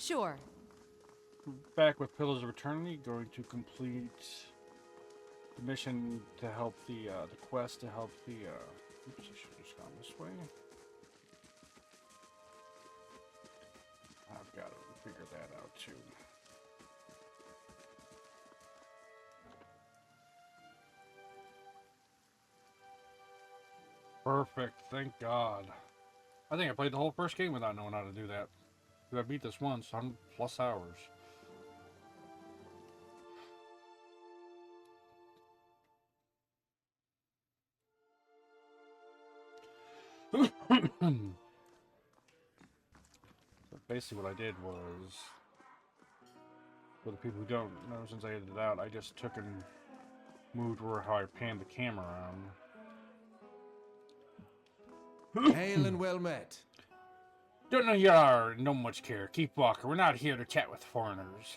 Sure. Back with Pillars of Eternity, going to complete the mission to help the quest to help the, oops, I should have just gone this way. I've got to figure that out too. Perfect, thank God. I think I played the whole first game without knowing how to do that. I beat this once, 100+ hours. So basically what I did was, for the people who don't know, since I edited it out, I just took and moved where how I panned the camera around. Hail and well met. Don't know you are, no much care. Keep walking. We're not here to chat with foreigners.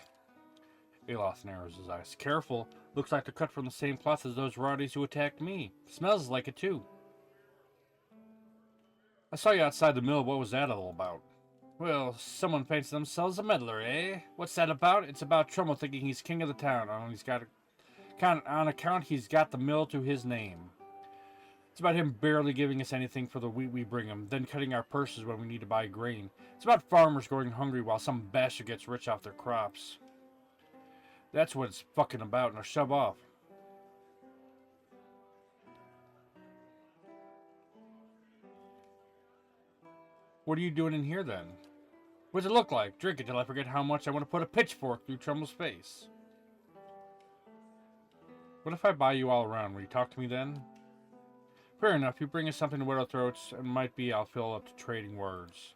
Aloth narrows his eyes. Careful. Looks like they're cut from the same cloth as those rowdies who attacked me. Smells like it too. I saw you outside the mill. What was that all about? Well, someone fancies themselves a meddler, eh? What's that about? It's about Trumbull thinking he's king of the town. On account he's got the mill to his name. It's about him barely giving us anything for the wheat we bring him, then cutting our purses when we need to buy grain. It's about farmers going hungry while some bastard gets rich off their crops. That's what it's fucking about. Now shove off. What are you doing in here then? What does it look like? Drink it till I forget how much I want to put a pitchfork through Trumbull's face. What if I buy you all around? Will you talk to me then? Fair enough. You bring us something to Widow Throats, and might be I'll fill up to trading words.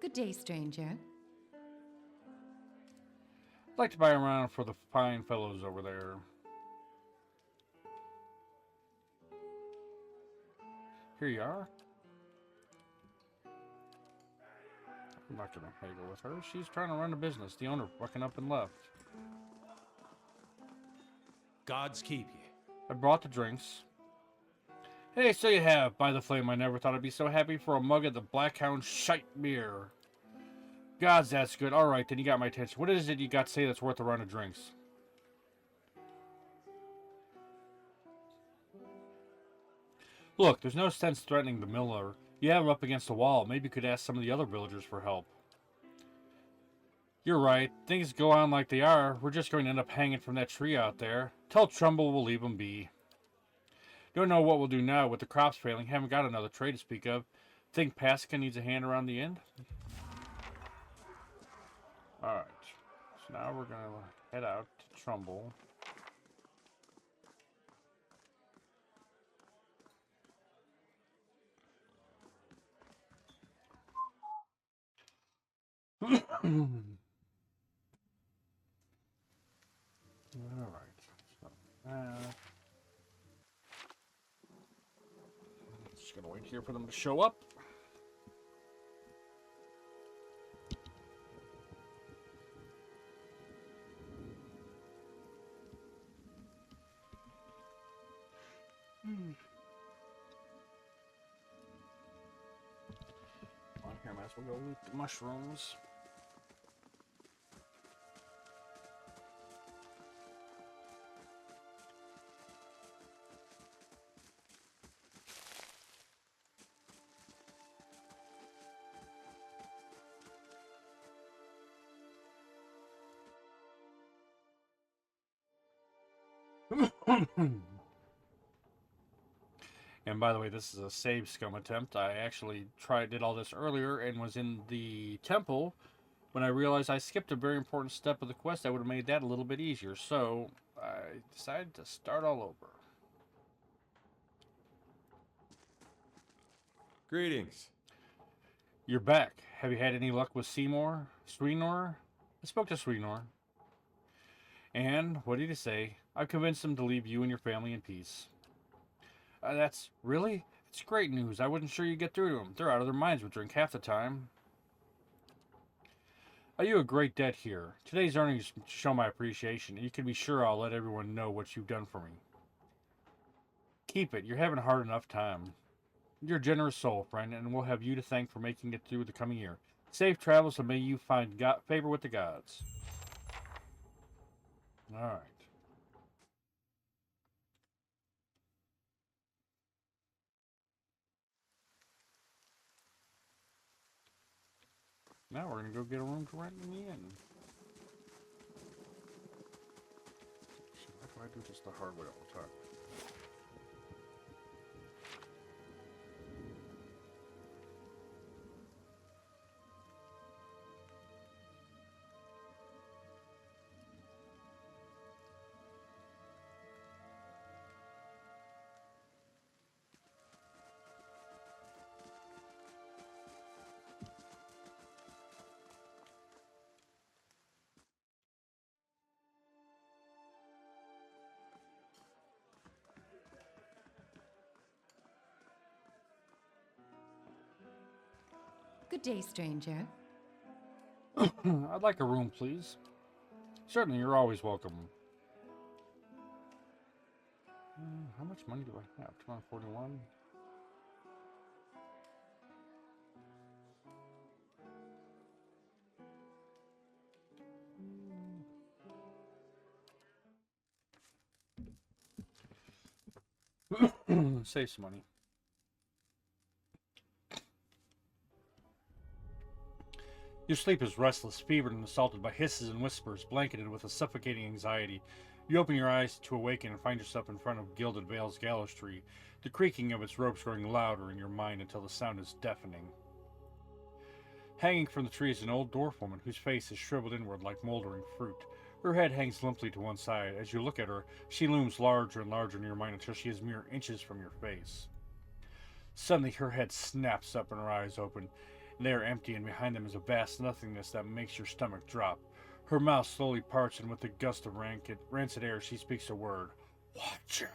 Good day, stranger. I'd like to buy around for the fine fellows over there. Here you are. I'm not gonna haggle with her. She's trying to run a business. The owner fucking up and left. Gods keep you. I brought the drinks. Hey, so you have. By the flame, I never thought I'd be so happy for a mug of the Blackhound shite beer. Gods, that's good. Alright, then you got my attention. What is it you got to say that's worth a run of drinks? Look, there's no sense threatening the miller. You have him up against the wall. Maybe you could ask some of the other villagers for help. You're right. Things go on like they are. We're just going to end up hanging from that tree out there. Tell Trumbull we'll leave him be. Don't know what we'll do now with the crops failing. Haven't got another trade to speak of. Think Pasika needs a hand around the end? Alright. So now we're going to head out to Trumbull. Alright. So, just gonna wait here for them to show up. Well, here, might as well go loot the mushrooms. And by the way, this is a save scum attempt. I actually did all this earlier and was in the temple when I realized I skipped a very important step of the quest. That would have made that a little bit easier. So I decided to start all over. Greetings. You're back. Have you had any luck with Seymour? Sweetnor? I spoke to Sweetnor. And what did he say? I've convinced him to leave you and your family in peace. That's really? It's great news. I wasn't sure you'd get through to them. They're out of their minds with drink half the time. Are you a great debt here? Today's earnings show my appreciation, and you can be sure I'll let everyone know what you've done for me. Keep it. You're having a hard enough time. You're a generous soul, friend, and we'll have you to thank for making it through the coming year. Safe travels, and may you find favor with the gods. All right. Now we're going to go get a room to rent in the inn. Why do I do just the hard way all the time? Good day, stranger. I'd like a room, please. Certainly, you're always welcome. How much money do I have? 241? Save some money. Your sleep is restless, fevered, and assaulted by hisses and whispers, blanketed with a suffocating anxiety. You open your eyes to awaken and find yourself in front of Gilded Vale's gallows tree, the creaking of its ropes growing louder in your mind until the sound is deafening. Hanging from the tree is an old dwarf woman whose face is shriveled inward like moldering fruit. Her head hangs limply to one side. As you look at her, she looms larger and larger in your mind until she is mere inches from your face. Suddenly, her head snaps up and her eyes open. They are empty, and behind them is a vast nothingness that makes your stomach drop. Her mouth slowly parts, and with a gust of rancid air, she speaks a word. Watcher.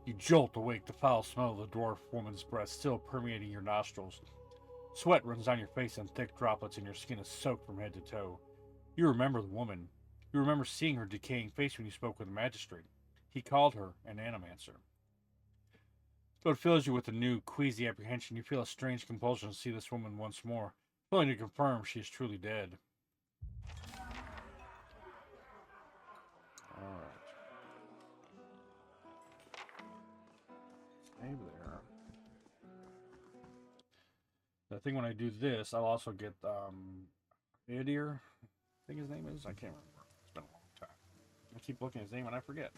You jolt awake, the foul smell of the dwarf woman's breath still permeating your nostrils. Sweat runs down your face, and thick droplets in your skin is soaked from head to toe. You remember the woman. You remember seeing her decaying face when you spoke with the magistrate. He called her an animancer. Though it fills you with a new, queasy apprehension, you feel a strange compulsion to see this woman once more, willing to confirm she is truly dead. Alright. Save there. I think when I do this, I'll also get, Edir, I think his name is. I can't remember. It's been a long time. I keep looking at his name and I forget.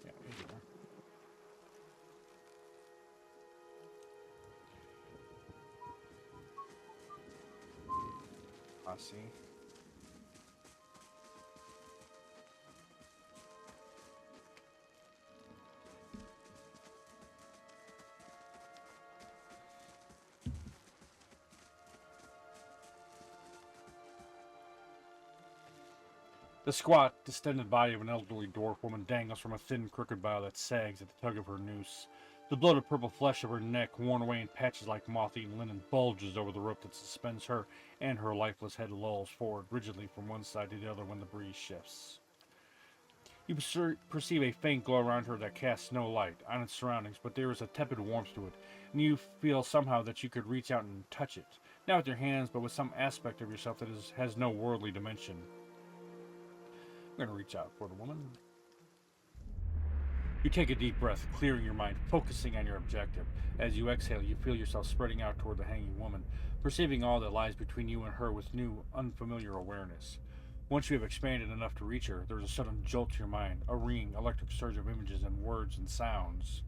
Yeah, Edir. I see. The squat, distended body of an elderly dwarf woman dangles from a thin, crooked bough that sags at the tug of her noose. The bloated purple flesh of her neck, worn away in patches like moth-eaten linen, bulges over the rope that suspends her, and her lifeless head lolls forward rigidly from one side to the other when the breeze shifts. You perceive a faint glow around her that casts no light on its surroundings, but there is a tepid warmth to it, and you feel somehow that you could reach out and touch it, not with your hands, but with some aspect of yourself that has no worldly dimension. I'm going to reach out for the woman. You take a deep breath, clearing your mind, focusing on your objective. As you exhale, you feel yourself spreading out toward the hanging woman, perceiving all that lies between you and her with new, unfamiliar awareness. Once you have expanded enough to reach her, there is a sudden jolt to your mind, a ringing, electric surge of images and words and sounds.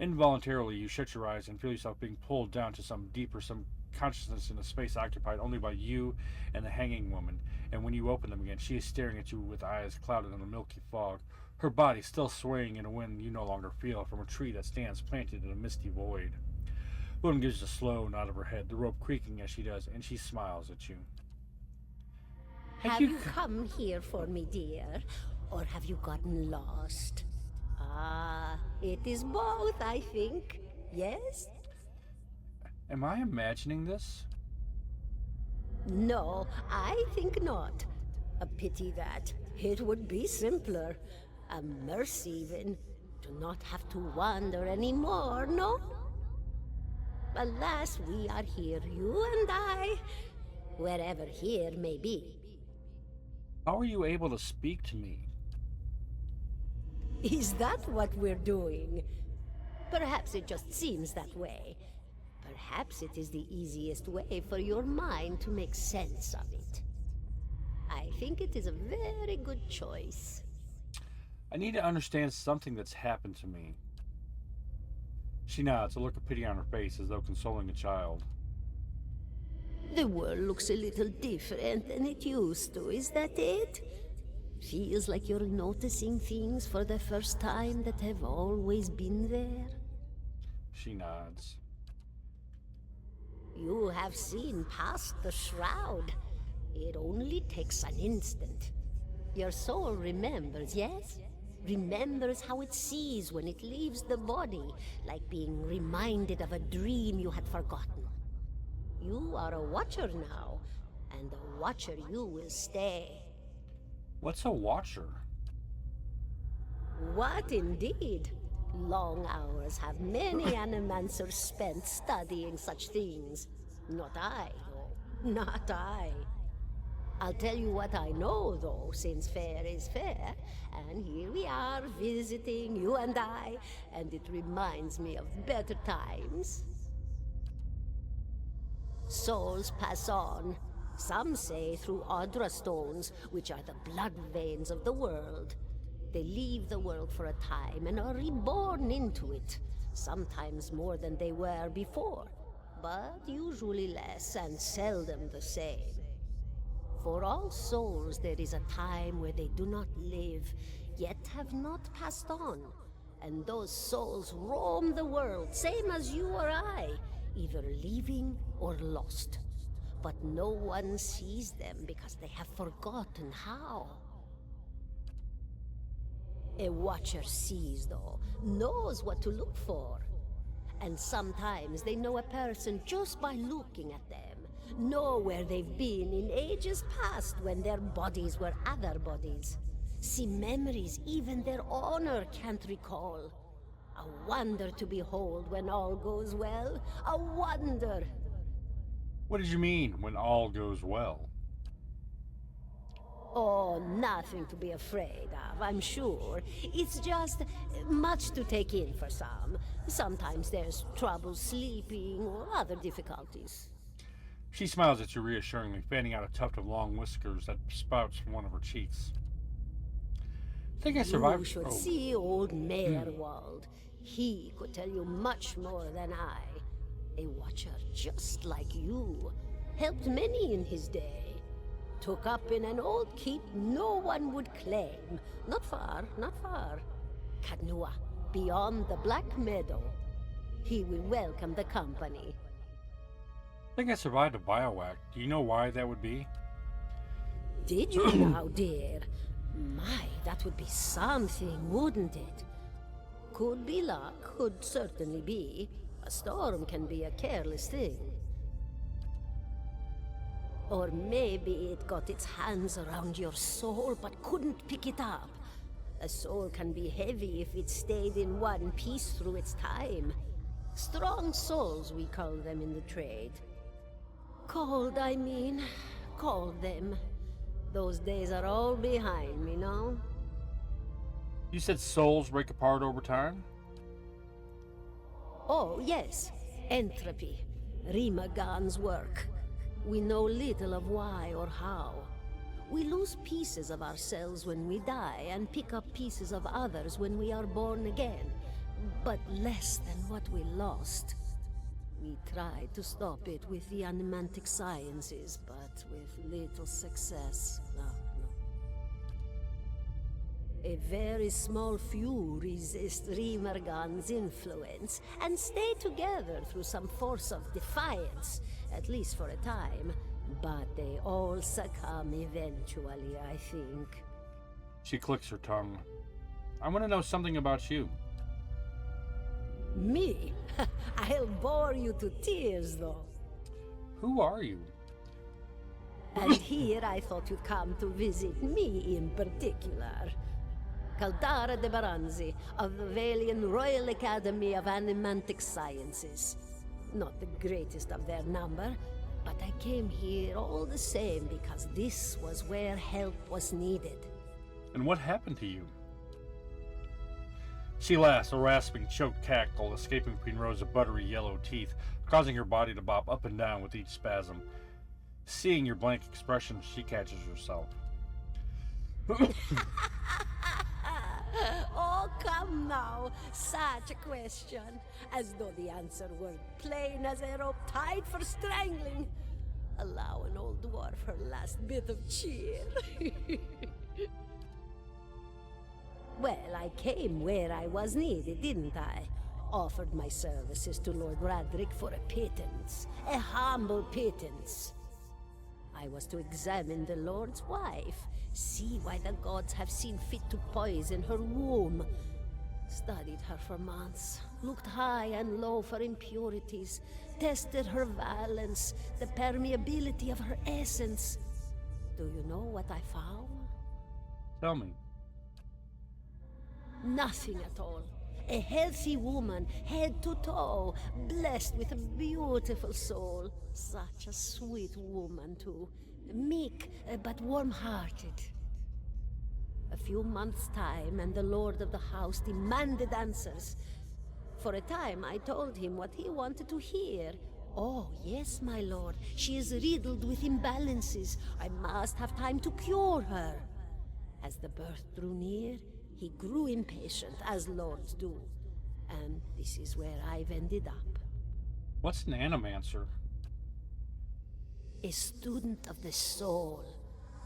Involuntarily, you shut your eyes and feel yourself being pulled down to some deeper, some consciousness in a space occupied only by you and the hanging woman, and when you open them again, she is staring at you with eyes clouded in a milky fog, her body still swaying in a wind you no longer feel from a tree that stands planted in a misty void. The woman gives a slow nod of her head, the rope creaking as she does, and she smiles at you. Have you come here for me, dear? Or have you gotten lost? Ah, it is both, I think. Yes? Am I imagining this? No, I think not. A pity that. It would be simpler. A mercy even. To not have to wander anymore, no? Alas, we are here, you and I. Wherever here may be. How are you able to speak to me? Is that what we're doing? Perhaps it just seems that way. Perhaps it is the easiest way for your mind to make sense of it. I think it is a very good choice. I need to understand something that's happened to me. She nods, a look of pity on her face as though consoling a child. The world looks a little different than it used to, is that it? Feels like you're noticing things for the first time that have always been there. She nods. You have seen past the shroud. It only takes an instant. Your soul remembers, yes? Remembers how it sees when it leaves the body, like being reminded of a dream you had forgotten. You are a watcher now, and a watcher you will stay. What's a watcher? What indeed? Long hours have many animancers spent studying such things. Not I, though. Not I. I'll tell you what I know, though, since fair is fair. And here we are, visiting, you and I, and it reminds me of better times. Souls pass on. Some say through Audra stones, which are the blood veins of the world. They leave the world for a time and are reborn into it, sometimes more than they were before, but usually less and seldom the same. For all souls there is a time where they do not live, yet have not passed on, and those souls roam the world, same as you or I, either living or lost. But no one sees them because they have forgotten how. A watcher sees, though, knows what to look for. And sometimes they know a person just by looking at them, know where they've been in ages past when their bodies were other bodies. See memories even their owner can't recall. A wonder to behold when all goes well. A wonder! What did you mean, when all goes well? Oh, nothing to be afraid of, I'm sure. It's just much to take in for some. Sometimes there's trouble sleeping or other difficulties. She smiles at you reassuringly, fanning out a tuft of long whiskers that spouts from one of her cheeks. I think I survived. You should see old Merwald. He could tell you much more than I. A watcher just like you. Helped many in his day. Took up in an old keep no one would claim. Not far, not far. Kadnua, beyond the Black Meadow. He will welcome the company. I think I survived a biowac. Do you know why that would be? Did you now, dear? My, that would be something, wouldn't it? Could be luck, could certainly be. A storm can be a careless thing. Or maybe it got its hands around your soul but couldn't pick it up. A soul can be heavy if it stayed in one piece through its time. Strong souls, we call them in the trade. Cold, I mean. Called them. Those days are all behind me, no? You said souls break apart over time? Oh, yes. Entropy. Rimagan's work. We know little of why or how. We lose pieces of ourselves when we die and pick up pieces of others when we are born again, but less than what we lost. We tried to stop it with the animantic sciences, but with little success. No. A very small few resist Rimergan's influence and stay together through some force of defiance, at least for a time. But they all succumb eventually, I think. She clicks her tongue. I want to know something about you. Me? I'll bore you to tears, though. Who are you? And here I thought you'd come to visit me in particular. Caldara de Baranzi, of the Valian Royal Academy of Animantic Sciences. Not the greatest of their number, but I came here all the same because this was where help was needed. And what happened to you? She laughs, a rasping, choked cackle escaping between rows of buttery yellow teeth, causing her body to bop up and down with each spasm. Seeing your blank expression, she catches herself. Oh, come now. Such a question. As though the answer were plain as a rope tied for strangling. Allow an old dwarf her last bit of cheer. Well, I came where I was needed, didn't I? Offered my services to Lord Radric for a pittance. A humble pittance. I was to examine the Lord's wife, see why the gods have seen fit to poison her womb. Studied her for months, looked high and low for impurities, tested her valence, the permeability of her essence. Do you know what I found? Tell me. Nothing at all. A healthy woman, head to toe, blessed with a beautiful soul. Such a sweet woman, too. Meek, but warm-hearted. A few months' time, and the lord of the house demanded answers. For a time, I told him what he wanted to hear. Oh, yes, my lord. She is riddled with imbalances. I must have time to cure her. As the birth drew near, he grew impatient, as lords do. And this is where I've ended up. What's an animancer? A student of the soul.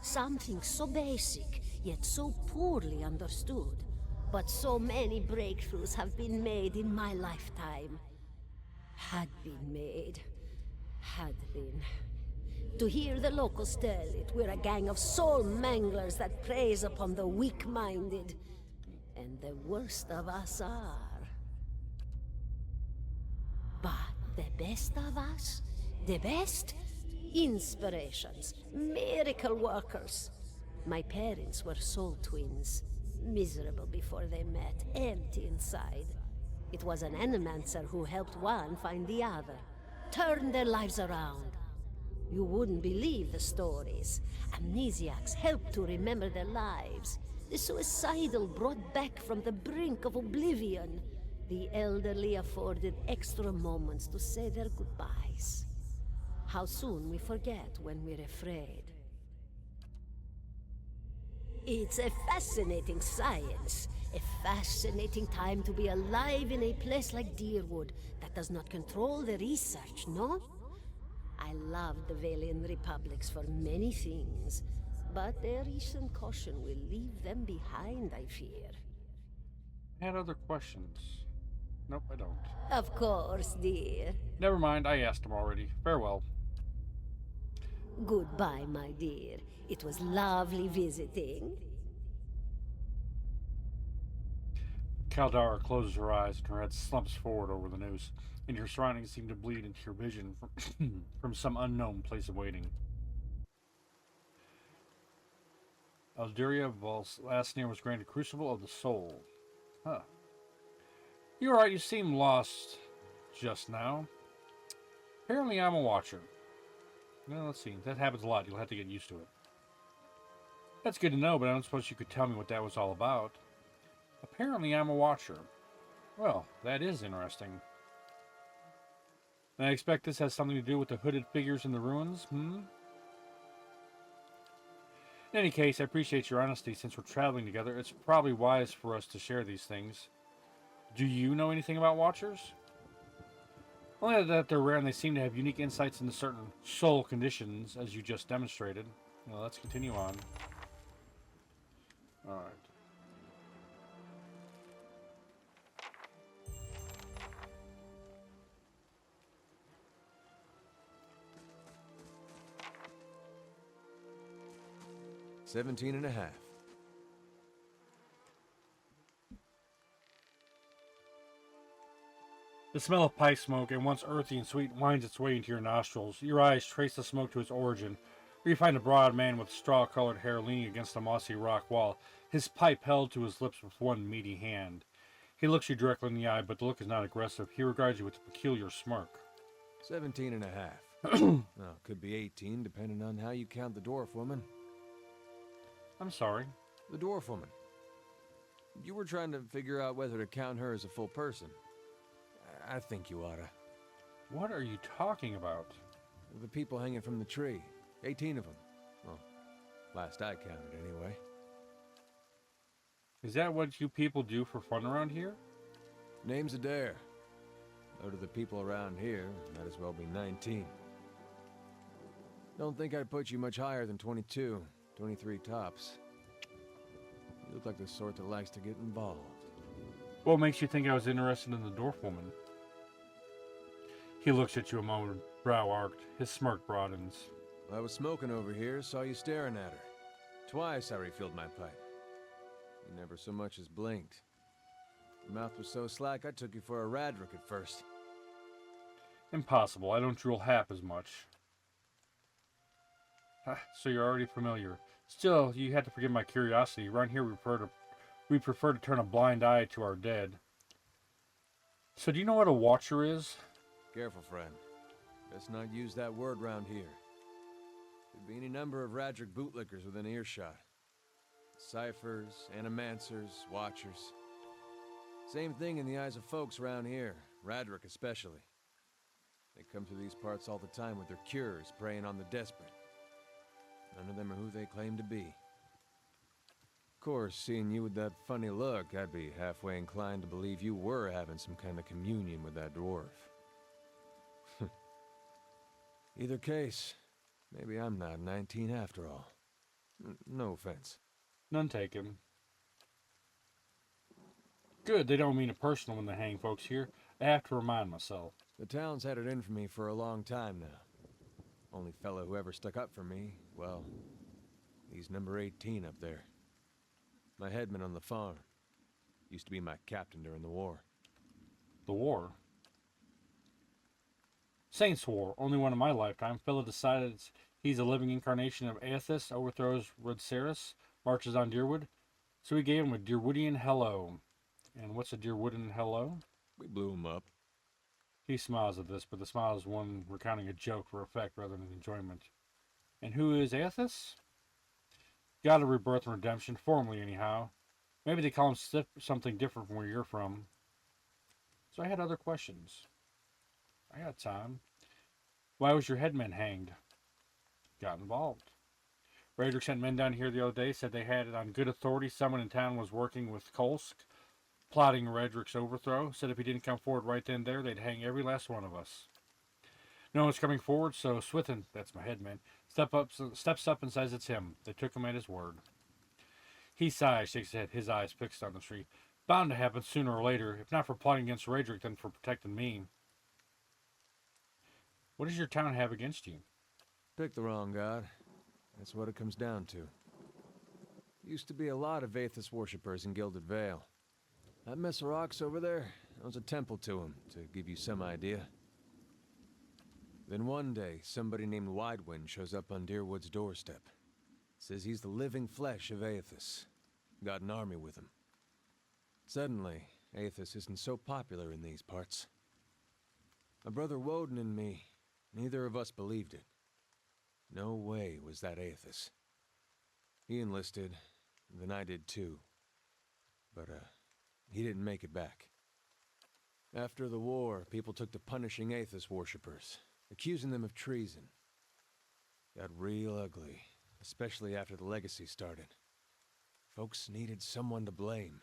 Something so basic, yet so poorly understood. But so many breakthroughs have been made in my lifetime. Had been made. Had been. To hear the locals tell it, we're a gang of soul manglers that preys upon the weak-minded. And the worst of us are. But the best of us? The best? Inspirations. Miracle workers. My parents were soul twins. Miserable before they met, empty inside. It was an animancer who helped one find the other. Turned their lives around. You wouldn't believe the stories. Amnesiacs helped to remember their lives. The suicidal brought back from the brink of oblivion. The elderly afforded extra moments to say their goodbyes. How soon we forget when we're afraid. It's a fascinating science. A fascinating time to be alive in a place like Deerwood that does not control the research, no? I love the Valian Republics for many things, but their recent caution will leave them behind, I fear. I had other questions. Nope, I don't. Of course, dear. Never mind, I asked him already. Farewell. Goodbye, my dear. It was lovely visiting. Caldara closes her eyes and her head slumps forward over the news, and your surroundings seem to bleed into your vision from some unknown place of waiting. Alderia Vol's last name was granted Crucible of the Soul. Huh. You're right, you seem lost just now. Apparently I'm a watcher. Well, let's see. That happens a lot. You'll have to get used to it. That's good to know, but I don't suppose you could tell me what that was all about. Apparently I'm a watcher. Well, that is interesting. And I expect this has something to do with the hooded figures in the ruins, In any case, I appreciate your honesty. Since we're traveling together, it's probably wise for us to share these things. Do you know anything about watchers? Only that they're rare and they seem to have unique insights into certain soul conditions, as you just demonstrated. Well, let's continue on. Alright. $17 and a half. The smell of pipe smoke, and once earthy and sweet, winds its way into your nostrils. Your eyes trace the smoke to its origin, where you find a broad man with straw-colored hair leaning against a mossy rock wall, his pipe held to his lips with one meaty hand. He looks you directly in the eye, but the look is not aggressive. He regards you with a peculiar smirk. 17 and a half. Well, could be 18, depending on how you count the dwarf woman. I'm sorry. The dwarf woman. You were trying to figure out whether to count her as a full person. I think you oughta. What are you talking about? The people hanging from the tree. 18 of them. Well, last I counted, anyway. Is that what you people do for fun around here? Name's Adair. Out of the people around here, might as well be 19. Don't think I'd put you much higher than 22, 23 tops. You look like the sort that likes to get involved. What makes you think I was interested in the dwarf woman? He looks at you a moment, brow arched. His smirk broadens. I was smoking over here, saw you staring at her. Twice I refilled my pipe. You never so much as blinked. Your mouth was so slack I took you for a Radric at first. Impossible. I don't drool half as much. So you're already familiar. Still, you had to forgive my curiosity. Around here, we prefer to turn a blind eye to our dead. So do you know what a watcher is? Careful, friend. Let's not use that word round here. Could be any number of Radric bootlickers within earshot. Ciphers, animancers, watchers. Same thing in the eyes of folks around here, Radric especially. They come through these parts all the time with their cures, preying on the desperate. None of them are who they claim to be. Of course, seeing you with that funny look, I'd be halfway inclined to believe you were having some kind of communion with that dwarf. Either case, maybe I'm not 19 after all. No offense. None taken. Good, they don't mean it personal when they hang folks here. I have to remind myself. The town's had it in for me for a long time now. Only fellow who ever stuck up for me, well, he's number 18 up there. My headman on the farm. Used to be my captain during the war. The war. Saints' War, only one in my lifetime. Philip decided he's a living incarnation of Aethys, overthrows Rodceris, marches on Deerwood. So he gave him a Deerwoodian hello. And what's a Deerwoodian hello? We blew him up. He smiles at this, but the smile is one recounting a joke for effect rather than enjoyment. And who is Aethys? God of Rebirth and Redemption, formally anyhow. Maybe they call him something different from where you're from. So I had other questions. I got time. Why was your headman hanged? Got involved. Radric sent men down here the other day, said they had it on good authority someone in town was working with Kolsk, plotting Radric's overthrow. Said if he didn't come forward right then and there, they'd hang every last one of us. No one's coming forward, so Swithin, that's my headman, steps up and says it's him. They took him at his word. He sighs, shakes his head, his eyes fixed on the tree. Bound to happen sooner or later, if not for plotting against Radric, then for protecting me. What does your town have against you? Pick the wrong god. That's what it comes down to. Used to be a lot of Aethys worshippers in Gilded Vale. That mess of rocks over there owns a temple to him, to give you some idea. Then one day, somebody named Widewind shows up on Deerwood's doorstep. Says he's the living flesh of Aethys. Got an army with him. Suddenly, Aethys isn't so popular in these parts. My brother Woden and me, neither of us believed it. No way was that Aethys. He enlisted, then I did too. But, he didn't make it back. After the war, people took to punishing Aethys worshippers, accusing them of treason. Got real ugly, especially after the legacy started. Folks needed someone to blame.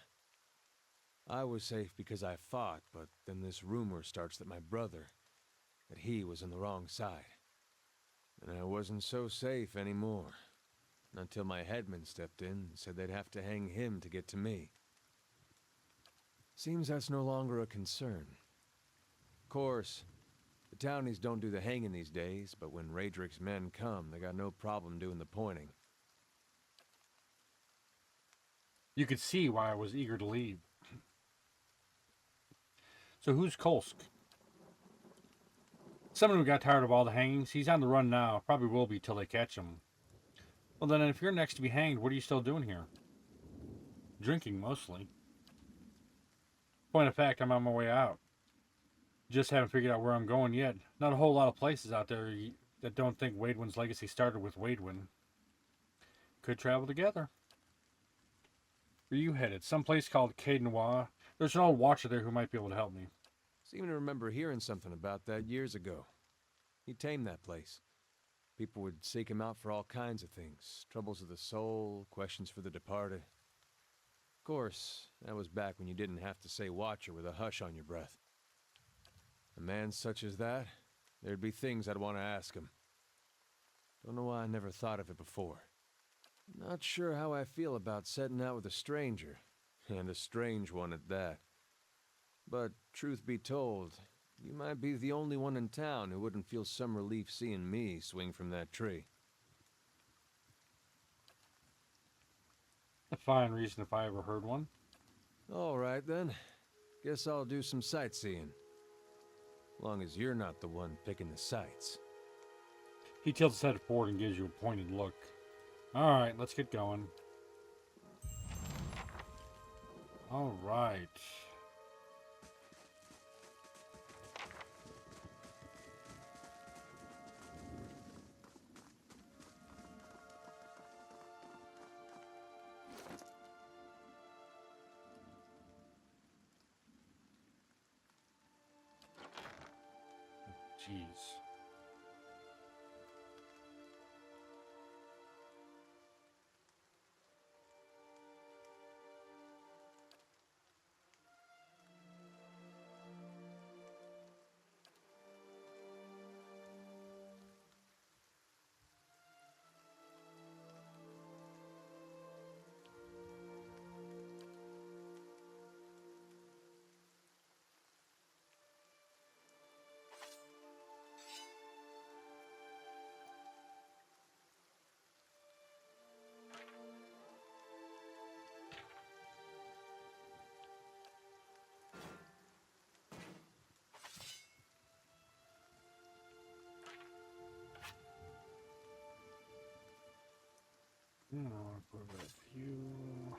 I was safe because I fought, but then this rumor starts that my brother, that he was on the wrong side. And I wasn't so safe anymore. Until my headman stepped in and said they'd have to hang him to get to me. Seems that's no longer a concern. Of course, the townies don't do the hanging these days, but when Radric's men come, they got no problem doing the pointing. You could see why I was eager to leave. So who's Kolsk? Someone who got tired of all the hangings. He's on the run now. Probably will be till they catch him. Well then, if you're next to be hanged, what are you still doing here? Drinking, mostly. Point of fact, I'm on my way out. Just haven't figured out where I'm going yet. Not a whole lot of places out there that don't think Waidwin's legacy started with Waidwin. Could travel together. Where are you headed? Some place called Cadenwa. There's an old watcher there who might be able to help me. Seem to remember hearing something about that years ago. He tamed that place. People would seek him out for all kinds of things. Troubles of the soul, questions for the departed. Of course, that was back when you didn't have to say watcher with a hush on your breath. A man such as that, there'd be things I'd want to ask him. Don't know why I never thought of it before. Not sure how I feel about setting out with a stranger, and a strange one at that. But, truth be told, you might be the only one in town who wouldn't feel some relief seeing me swing from that tree. A fine reason if I ever heard one. All right, then. Guess I'll do some sightseeing. Long as you're not the one picking the sights. He tilts his head forward and gives you a pointed look. Alright, let's get going. Alright. Jeez. I'll put a few.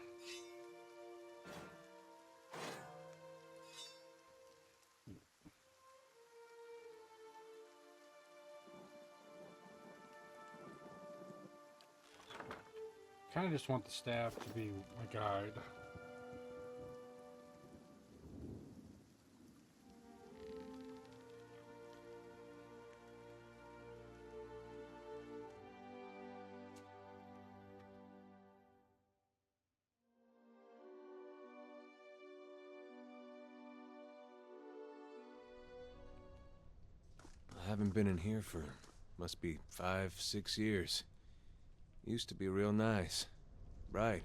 Kind of just want the staff to be my guide. I haven't been in here for, must be 5, 6 years. Used to be real nice. Bright.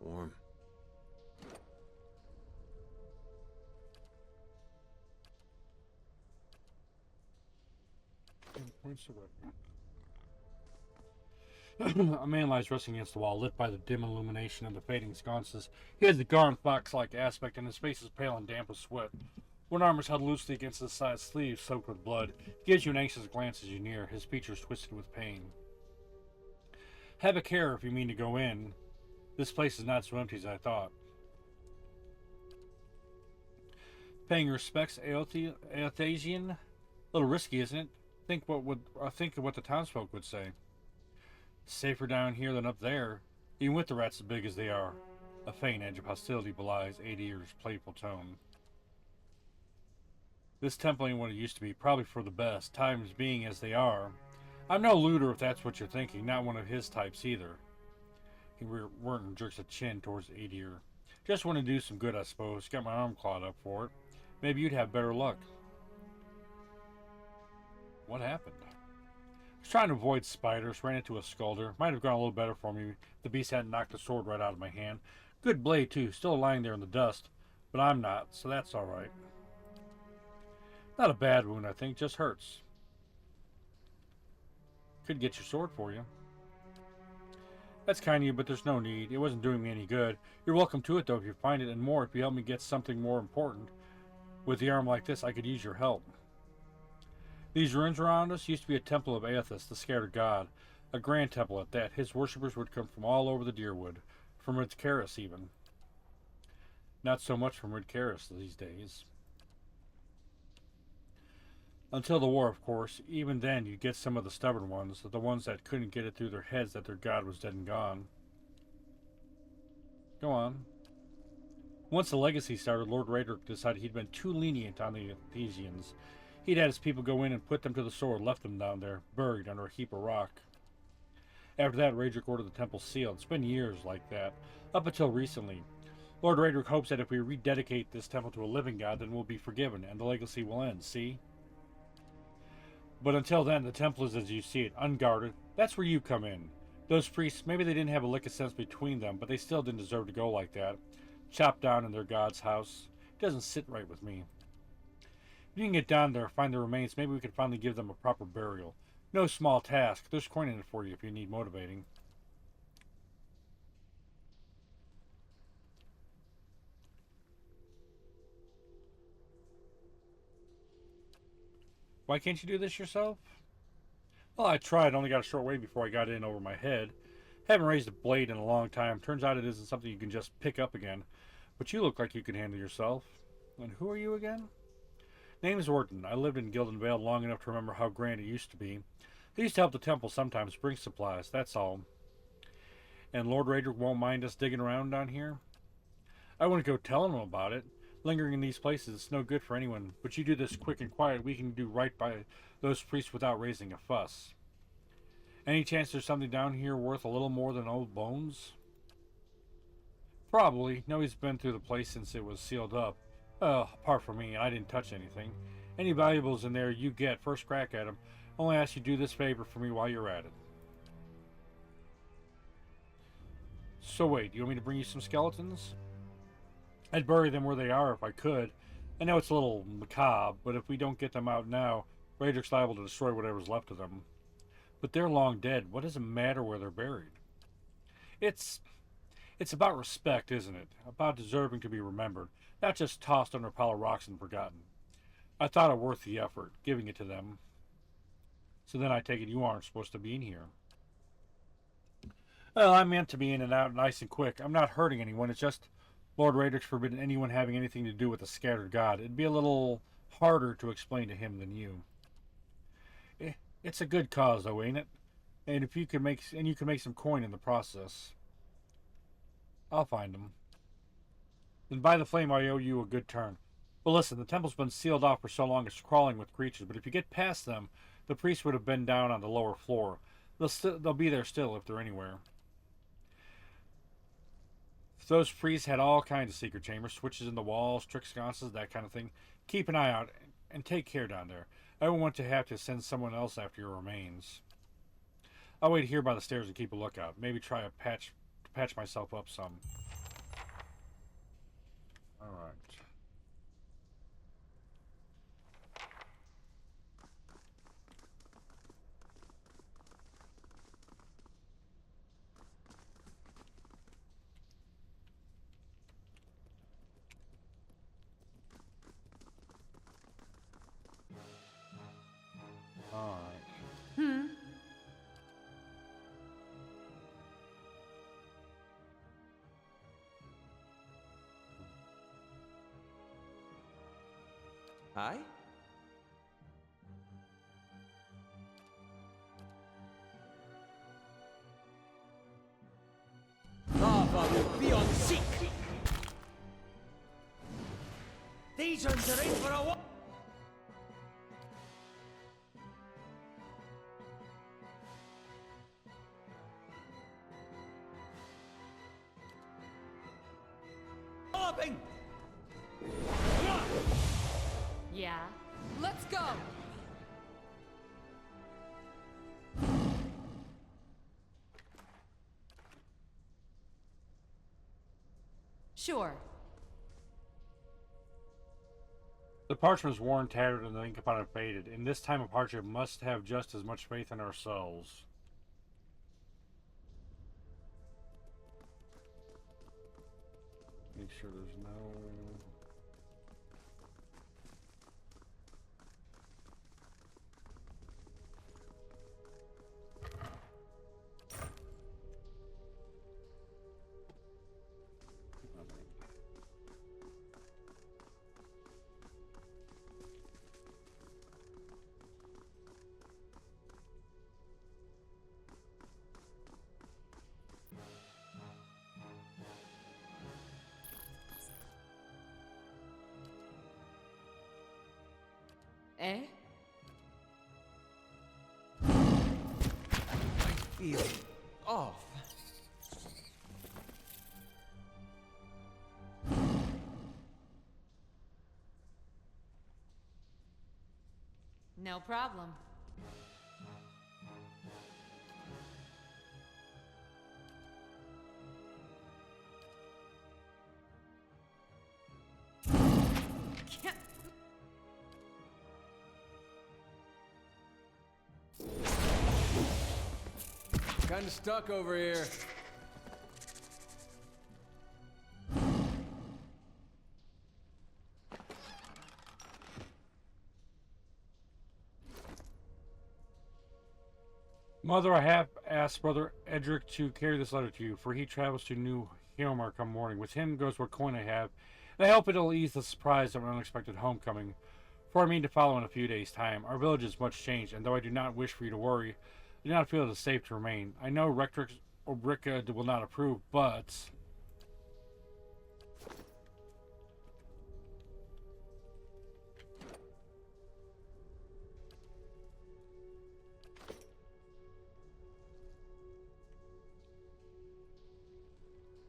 Warm. A man lies resting against the wall, lit by the dim illumination of the fading sconces. He has the gaunt fox-like aspect, and his face is pale and damp with sweat. One arm is held loosely against his side sleeve, soaked with blood. He gives you an anxious glance as you near, his features twisted with pain. Have a care if you mean to go in. This place is not so empty as I thought. Paying respects, Eothasian? A little risky, isn't it? Think of what the townsfolk would say. Safer down here than up there, even with the rats as big as they are. A faint edge of hostility belies Adir's playful tone. This temple ain't what it used to be, probably for the best, times being as they are. I'm no looter if that's what you're thinking, not one of his types either. Wharton jerks a chin towards Adir. Just want to do some good, I suppose. Got my arm clawed up for it. Maybe you'd have better luck. What happened? I was trying to avoid spiders, ran into a skulder. Might have gone a little better for me if the beast hadn't knocked the sword right out of my hand. Good blade, too, still lying there in the dust. But I'm not, so that's alright. Not a bad wound, I think, just hurts. Could get your sword for you. That's kind of you, but there's no need. It wasn't doing me any good. You're welcome to it, though, if you find it, and more if you help me get something more important. With the arm like this, I could use your help. These ruins around us used to be a temple of Aethys, the scared god. A grand temple at that. His worshippers would come from all over the Deerwood. From Ridcaris, even. Not so much from Ridcaris these days. Until the war, of course. Even then, you'd get some of the stubborn ones. The ones that couldn't get it through their heads that their god was dead and gone. Go on. Once the legacy started, Lord Raedric decided he'd been too lenient on the Athesians. He'd had his people go in and put them to the sword, left them down there, buried under a heap of rock. After that, Raedric ordered the temple sealed. It's been years like that, up until recently. Lord Raedric hopes that if we rededicate this temple to a living god, then we'll be forgiven, and the legacy will end, see? But until then, the temple is as you see it, unguarded. That's where you come in. Those priests, maybe they didn't have a lick of sense between them, but they still didn't deserve to go like that. Chopped down in their god's house. It doesn't sit right with me. If you can get down there, find the remains, maybe we can finally give them a proper burial. No small task. There's coin in it for you if you need motivating. Why can't you do this yourself? Well, I tried. Only got a short way before I got in over my head. Haven't raised a blade in a long time. Turns out it isn't something you can just pick up again. But you look like you can handle yourself. And who are you again? Name's Orton. I lived in Gildan Vale long enough to remember how grand it used to be. They used to help the temple sometimes, bring supplies, that's all. And Lord Raedric won't mind us digging around down here? I wouldn't go telling him about it. Lingering in these places is no good for anyone, but you do this quick and quiet, we can do right by those priests without raising a fuss. Any chance there's something down here worth a little more than old bones? Probably. Nobody's been through the place since it was sealed up. Apart from me, I didn't touch anything. Any valuables in there you get, first crack at them. Only ask you do this favor for me while you're at it. So wait, do you want me to bring you some skeletons? I'd bury them where they are if I could. I know it's a little macabre, but if we don't get them out now, Raedric's liable to destroy whatever's left of them. But they're long dead. What does it matter where they're buried? It's about respect, isn't it? About deserving to be remembered, not just tossed under a pile of rocks and forgotten. I thought it worth the effort, giving it to them. So then I take it you aren't supposed to be in here. Well, I meant to be in and out nice and quick. I'm not hurting anyone. It's just Lord Raedric's forbidden anyone having anything to do with the scattered god. It'd be a little harder to explain to him than you. It's a good cause, though, ain't it? And if you can make some coin in the process. I'll find them. Then by the flame, I owe you a good turn. But listen, the temple's been sealed off for so long it's crawling with creatures. But if you get past them, the priests would have been down on the lower floor. They'll be there still if they're anywhere. Those priests had all kinds of secret chambers, switches in the walls, trick sconces, that kind of thing. Keep an eye out and take care down there. I don't want to have to send someone else after your remains. I'll wait here by the stairs and keep a lookout. Maybe try to patch myself up some. All right. All right. Aye? Lava will be on seek. These ones are in for a walk. Walloping. Yeah? Let's go! Sure. The parchment is worn, tattered, and the ink upon it faded. In this time of hardship, must have just as much faith in ourselves. Make sure there's no... Eh? I feel off. No problem. Kinda stuck over here. Mother, I have asked Brother Edric to carry this letter to you, for he travels to New Hilmar come morning. With him goes what coin I have, and I hope it'll ease the surprise of an unexpected homecoming, for I mean to follow in a few days' time. Our village is much changed, and though I do not wish for you to worry, I do not feel it is safe to remain. I know Rector Obrica will not approve, but...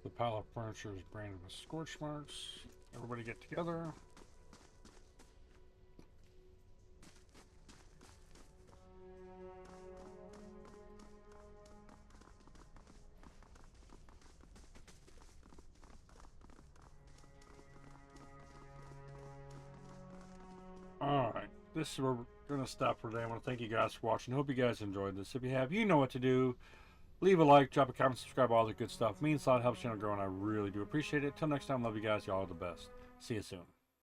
The pile of furniture is branded with scorch marks. Everybody get together. Alright, this is where we're going to stop for today. I want to thank you guys for watching. Hope you guys enjoyed this. If you have, you know what to do. Leave a like, drop a comment, subscribe, all the good stuff. Means a lot, helps the channel grow, and I really do appreciate it. Till next time, love you guys. Y'all are the best. See you soon.